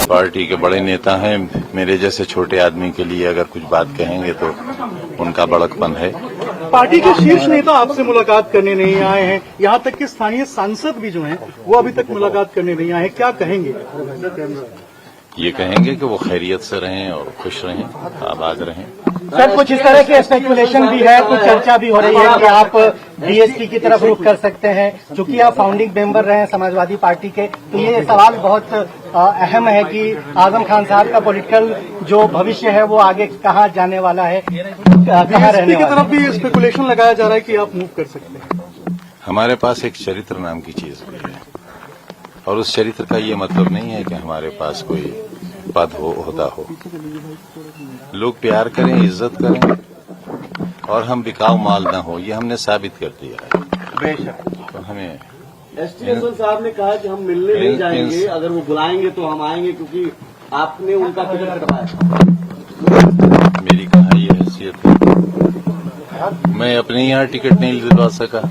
Party के बड़े नेता हैं, मेरे जैसे छोटे आदमी के लिए अगर कुछ बात कहेंगे तो उनका बड़कपन है। पार्टी के शीर्ष नेता आपसे मुलाकात करने नहीं आए हैं, यहाँ तक कि स्थानीय सांसद भी जो हैं वो अभी तक मुलाकात करने नहीं आए हैं, क्या कहेंगे? ये कहेंगे कि वो खैरियत से रहें और खुश रहें, आबाद रहें। सर, कुछ इस तरह की स्पेकुलेशन भी है, कुछ चर्चा भी हो रही है कि आप बीएसपी की तरफ रुख कर सकते हैं, क्योंकि आप फाउंडिंग मेंबर रहे हैं समाजवादी पार्टी के। तो ये सवाल बहुत अहम है कि आजम खान साहब का पॉलिटिकल जो भविष्य है वो आगे कहाँ जाने वाला है, कहाँ रहने की तरफ भी स्पेकुलेशन लगाया जा रहा है कि आप मूव कर सकते हैं। हमारे पास एक चरित्र नाम की चीज भी है, और उस चरित्र का ये मतलब नहीं है कि हमारे पास कोई पद हो, ओहदा हो। लोग प्यार करें, इज्जत करें, और हम बिकाऊ माल न हो, ये हमने साबित कर दिया है। बेशक। तो हमें एसटी साहब ने कहा कि हम मिलने नहीं जाएंगे, अगर वो बुलाएंगे तो हम आएंगे, क्योंकि आपने उनका टिकट कटवाया। मेरी कहाँ ये हैसियत है? मैं अपने यहाँ टिकट नहीं दिलवा सका,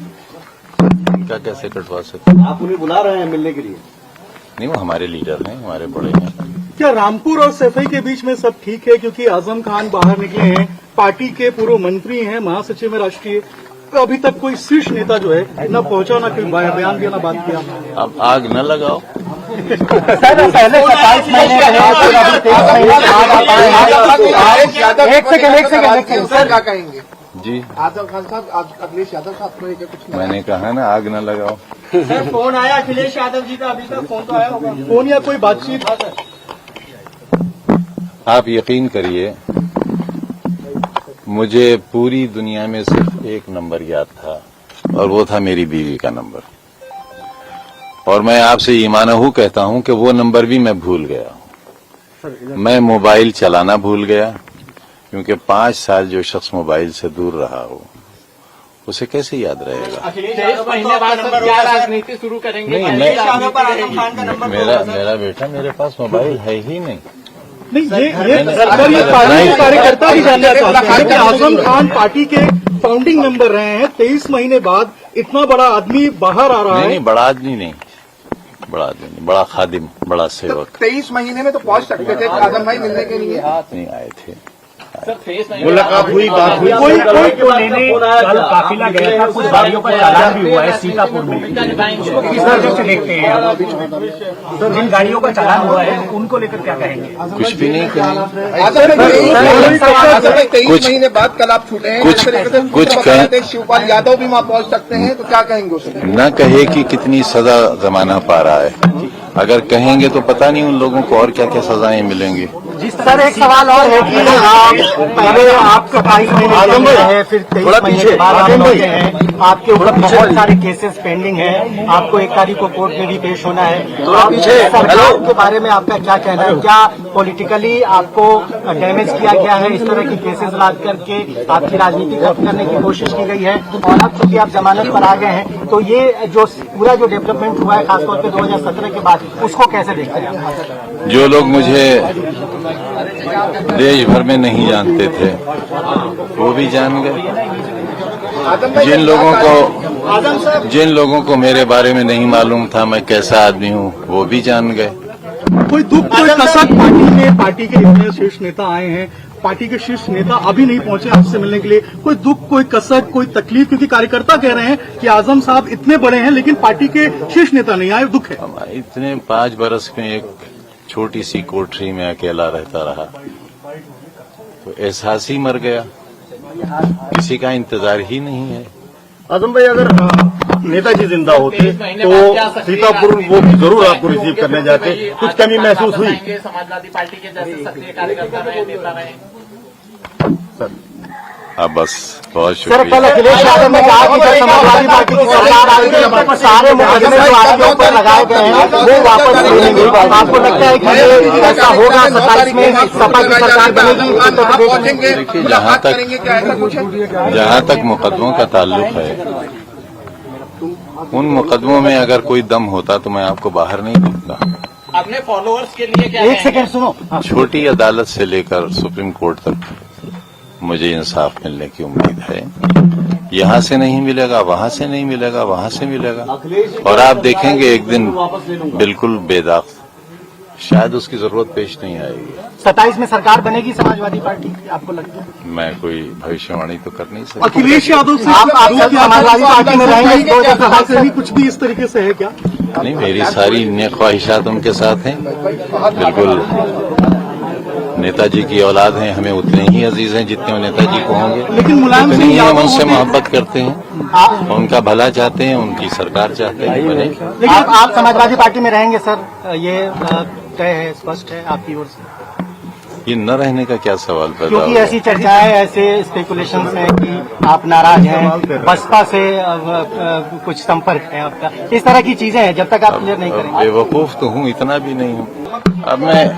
उनका कैसे कटवा सका? आप उन्हें बुला रहे हैं मिलने के लिए? नहीं, वो हमारे लीडर हैं, हमारे बड़े हैं। क्या रामपुर और सैफई के बीच में सब ठीक है? क्योंकि आजम खान बाहर निकले हैं, पार्टी के पूर्व मंत्री हैं, महासचिव में राष्ट्रीय, अभी तक कोई शीर्ष नेता जो है न पहुंचा, न कोई बयान दिया, न बात किया। अब आग न लगाओ। सर, पहले 27 महीने रहे, 23 महीने एक सेकंड सर क्या कहेंगे जी? आजम खान साहब, अखिलेश यादव साहब को लेकर कुछ मैंने कहा ना, आग न लगाओ। सर, फोन आया अखिलेश यादव जी का? अभी तक फोन तो आया होगा, फोन या कोई बातचीत? आप यकीन करिए, मुझे पूरी दुनिया में सिर्फ एक नंबर याद था, और वो था मेरी बीवी का नंबर। और मैं आपसे ईमानहू कहता हूं कि वो नंबर भी मैं भूल गया। मैं मोबाइल चलाना भूल गया, क्योंकि 5 साल जो शख्स मोबाइल से दूर रहा हो उसे कैसे याद रहेगा? 23 महीने बाद क्या राजनीति शुरू करेंगे? मेरा बेटा, मेरे पास मोबाइल है ही नहीं। नहीं, ये पार्टी के कार्यकर्ता भी जानना चाहते हैं कि आजम खान पार्टी के फाउंडिंग मेंबर रहे हैं, 23 महीने बाद इतना बड़ा आदमी बाहर आ रहा है। नहीं, बड़ा आदमी नहीं, बड़ा खादिम, बड़ा सेवक। 23 महीने में तो पहुंच सकते थे आजम भाई मिलने के लिए। नहीं आए थे। मुलाकात हुई, बात हुई। कोई को लेने कल काफिला गया था, कुछ गाड़ियों का चालान भी हुआ है सीतापुर में, उसको किस तरह से देखते हैं आप? जिन गाड़ियों का चालान हुआ है उनको लेकर क्या कहेंगे? कुछ भी नहीं कहेंगे। 23 महीने बाद कल आप छूटे हैं, कुछ कहें। शिवपाल यादव भी वहाँ पहुँच सकते हैं, तो क्या कहेंगे उसे? न कहे कि कितनी सजा जमाना पा रहा है, अगर कहेंगे तो पता नहीं उन लोगों को और क्या क्या सजाएं मिलेंगी। सर, एक सवाल और है कि आप पहले आपके 22 महीने हैं, फिर 23 महीने के बाद आप लौटे हैं, आपके ऊपर बहुत सारे केसेस पेंडिंग हैं, आपको 1 तारीख को कोर्ट में भी पेश होना है। तो आप सरकार के बारे में आपका क्या कहना है? क्या पॉलिटिकली आपको डैमेज किया गया है? इस तरह की केसेस लाद करके आपकी राजनीति खत्म करने की कोशिश की गई है, और अब चूंकि आप जमानत पर आ गए हैं, तो ये जो पूरा जो डेवलपमेंट हुआ है खासतौर पर 2017 के बाद, उसको कैसे देखते हैं? जो लोग मुझे देश भर में नहीं जानते थे वो भी जान गए। जिन लोगों को मेरे बारे में नहीं मालूम था मैं कैसा आदमी हूँ वो भी जान गए। कोई दुख, कोई कसक पार्टी में? पार्टी के इतने शीर्ष नेता आए हैं, पार्टी के शीर्ष नेता अभी नहीं पहुंचे आपसे मिलने के लिए। कोई दुख, कोई कसक, कोई तकलीफ? क्योंकि कार्यकर्ता कह रहे हैं कि आजम साहब इतने बड़े हैं लेकिन पार्टी के शीर्ष नेता नहीं आए, दुख है। इतने 5 बरस में एक छोटी सी कोठरी में अकेला रहता रहा तो एहसास ही मर गया, किसी का इंतजार ही नहीं है। आजम भाई, अगर नेताजी जिंदा होते तो सीतापुर वो जरूर आपको रिसीव करने जाते, कुछ कमी महसूस हुई? समाजवादी पार्टी के जैसे सक्रिय कार्यकर्ता रहे, नेता रहे। अब बस बहुत सर, शुक्रिया। कल अखिलेश यादव ने कहा कि जब समाजवादी पार्टी की सरकार आएगी तो सारे मुकदमे जो आपके ऊपर लगाए गए हैं वो वापस ले लेंगे। आपको लगता है कि ये ऐसा होगा? 27 में सपा की सरकार बनेगी उत्तर प्रदेश में? देखिए, जहाँ तक मुकदमों का ताल्लुक है, उन मुकदमों में अगर कोई दम होता तो मैं आपको बाहर नहीं दिखता। अपने फॉलोअर्स के लिए क्या? 1 सेकंड सुनो। छोटी अदालत से लेकर सुप्रीम कोर्ट तक मुझे इंसाफ मिलने की उम्मीद है। यहाँ से नहीं मिलेगा, वहाँ से नहीं मिलेगा, वहाँ से मिलेगा, और आप देखेंगे एक दिन बिल्कुल बेदाग शायद उसकी जरूरत पेश नहीं आएगी। 27 में सरकार बनेगी समाजवादी पार्टी की, आपको लगता है? मैं कोई भविष्यवाणी तो कर नहीं सकता। अखिलेश यादव से आप समाजवादी पार्टी में रहेंगे? सभा से भी कुछ भी इस तरीके से है क्या? नहीं, मेरी सारी ख्वाहिशात उनके साथ हैं। बिल्कुल नेताजी की औलाद हैं, हमें उतने ही अजीज हैं जितने वो नेताजी को होंगे। लेकिन मुलायम उतने सिंह ही हम यादव उनसे होते- मोहब्बत करते हैं, उनका भला चाहते हैं, उनकी सरकार चाहते हैं बने। लेकिन आप समाजवादी पार्टी में रहेंगे सर, ये तय है, स्पष्ट है आपकी ओर से? ये न रहने का क्या सवाल पैदा क्योंकि होगा? ऐसी चर्चाएं, ऐसे स्पेकुलेशन हैं कि आप नाराज हैं, बसपा से कुछ संपर्क है आपका, इस तरह की चीजें हैं, जब तक आप क्लियर नहीं अब करेंगे। बेवकूफ तो हूँ, इतना भी नहीं हूँ। अब मैं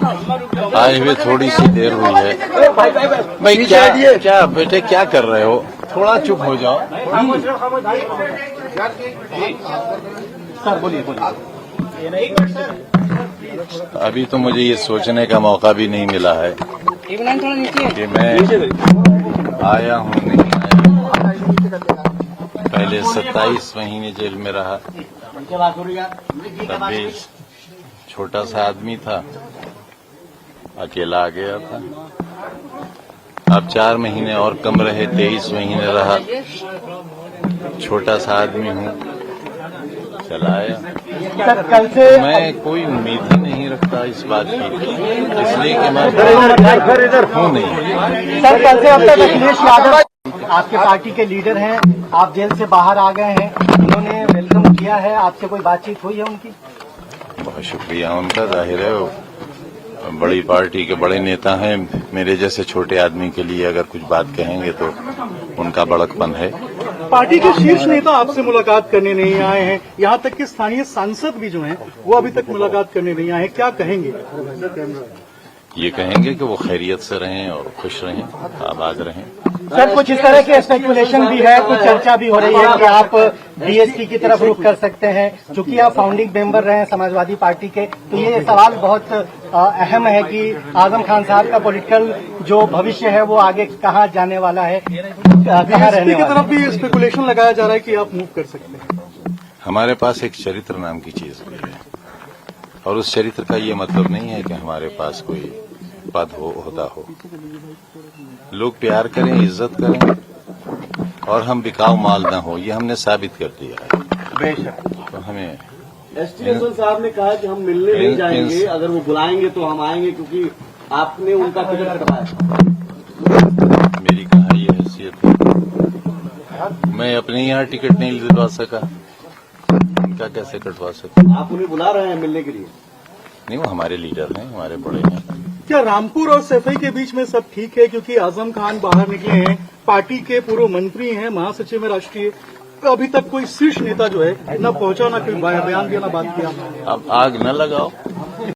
आए हुए थोड़ी सी देर हुई है। भाई क्या बेटे क्या कर रहे हो? थोड़ा चुप हो जाओ। सर बोलिए अभी तो मुझे ये सोचने का मौका भी नहीं मिला है कि मैं आया हूँ नहीं आया। पहले 27 महीने जेल में रहा, तब भी छोटा सा आदमी था, अकेला आ गया था। अब 4 महीने और कम रहे, 23 महीने रहा, छोटा सा आदमी हूँ, चला आया। सर कल से मैं कोई उम्मीद ही नहीं रखता इस बात की, इसलिए कि मैं हूँ नहीं। सर कल से अब तक अखिलेश यादव आपके पार्टी के लीडर हैं, आप जेल से बाहर आ गए हैं, उन्होंने वेलकम किया है, आपसे कोई बातचीत हुई है उनकी? बहुत शुक्रिया उनका, जाहिर है वो बड़ी पार्टी के बड़े नेता हैं। मेरे जैसे छोटे आदमी के लिए अगर कुछ बात कहेंगे तो उनका बड़कपन है। पार्टी के शीर्ष नेता आपसे मुलाकात करने नहीं आए हैं, यहाँ तक कि स्थानीय सांसद भी जो हैं वो अभी तक मुलाकात करने नहीं आए हैं, क्या कहेंगे? ये कहेंगे कि वो खैरियत से रहें और खुश रहें, आबाद रहें। सर कुछ इस तरह के स्पेकुलेशन भी है, कुछ चर्चा भी हो रही है कि आप बीएसपी की तरफ रुख कर सकते हैं, क्योंकि आप फाउंडिंग मेंबर रहे हैं समाजवादी पार्टी के, तो ये सवाल बहुत अहम है कि आजम खान साहब का पॉलिटिकल जो भविष्य है वो आगे कहाँ जाने वाला है, कहाँ रहने की वाला तरफ भी स्पेकुलेशन लगाया जा रहा है कि आप मूव कर सकते हैं। हमारे पास एक चरित्र नाम की चीज भी है, और उस चरित्र का ये मतलब नहीं है कि हमारे पास कोई पद हो, ओहदा हो। लोग प्यार करें, इज्जत करें, और हम बिकाऊ माल न हो, ये हमने साबित कर दिया है। बेशक। तो हमें एसटी रसूल साहब ने कहा कि हम मिलने नहीं जाएंगे, अगर वो बुलाएंगे तो हम आएंगे, क्योंकि आपने उनका टिकट कटवाया। मेरी कहाँ ये हैसियत है? मैं अपने यहाँ टिकट नहीं दिलवा सका, उनका कैसे कटवा सका? आप उन्हें बुला रहे हैं मिलने के लिए? नहीं, वो हमारे लीडर हैं, हमारे बड़े हैं। क्या रामपुर और सैफई के बीच में सब ठीक है? क्योंकि आजम खान बाहर निकले हैं, पार्टी के पूर्व मंत्री हैं, महासचिव में राष्ट्रीय, अभी तक कोई शीर्ष नेता जो है न पहुंचा, न कोई बयान दिया, न बात किया। अब आग न लगाओ।